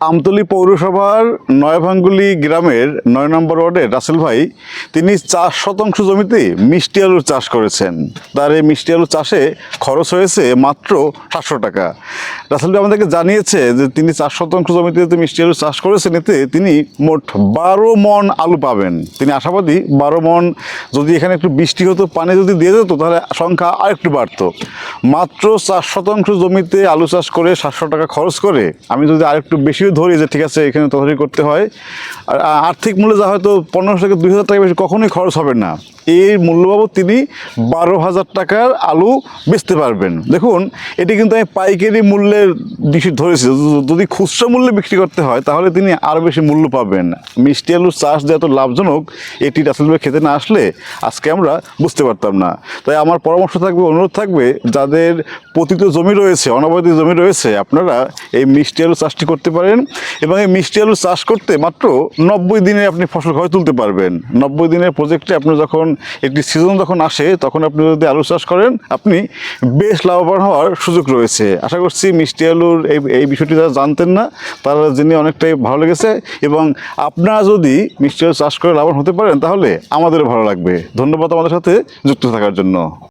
আমতলী পৌরসভার নয়াভাঙ্গুলি গ্রামের ৯ নম্বর ওয়ার্ডের রাসেল ভাই তিনি ৪ শতাংশ জমিতে মিষ্টি আলুর চাষ করেছেন। তার এই মিষ্টি আলু চাষে খরচ হয়েছে মাত্র ৭০০ টাকা। রাসেল ভাই আমাদেরকে জানিয়েছে যে তিনি ৪ শতাংশ জমিতে মিষ্টি আলু চাষ করেছেন, এতে তিনি মোট ১২ মণ আলু পাবেন। তিনি আশাবাদী ১২ মণ যদি এখানে একটু বৃষ্টি হতো, পানি যদি দিয়ে যেত, তাহলে সংখ্যা আরেকটু বাড়তো। মাত্র ৪ শতাংশ জমিতে আলু চাষ করে ৭০০ টাকা খরচ করে আমি যদি আরেকটু বেশিও ধরি যে ঠিক আছে এখানে তদারকি করতে হয়, আর আর্থিক মূল্যে যা হয়তো ১৫০০ থেকে ২০০০ টাকা বেশি কখনোই খরচ হবে না, এই মূল্যবাবদ তিনি ১২,০০০ টাকার আলু বেচতে পারবেন। দেখুন, এটি কিন্তু আমি পাইকারি মূল্যের বিষয় ধরেছি। যদি খুচরা মূল্যে বিক্রি করতে হয় তাহলে তিনি আরও বেশি মূল্য পাবেন। মিষ্টি আলুর চাষ যে এত লাভজনক, এটি রাসেল ভাই খেতে না আসলে আজকে আমরা বুঝতে পারতাম না। তাই আমার পরামর্শ থাকবে, অনুরোধ থাকবে, যাদের পতিত জমি রয়েছে, অনাবাদিত জমি রয়েছে, আপনারা এই মিষ্টি আলু চাষটি করতে পারেন। এবং এই মিষ্টি আলু চাষ করতে মাত্র ৯০ দিনে আপনি ফসল ঘরে তুলতে পারবেন। ৯০ দিনের প্রজেক্টে আপনি যখন একটি সিজন যখন আসে, তখন আপনি যদি আলু চাষ করেন, আপনি বেশ লাভবান হওয়ার সুযোগ রয়েছে। আশা করছি মিষ্টি আলুর এই বিষয়টি যারা জানতেন না, তারা জেনে অনেকটাই ভালো লেগেছে। এবং আপনারা যদি মিষ্টি আলু চাষ করে লাভবান হতে পারেন, তাহলে আমাদেরও ভালো লাগবে। ধন্যবাদ আমাদের সাথে যুক্ত থাকার জন্য।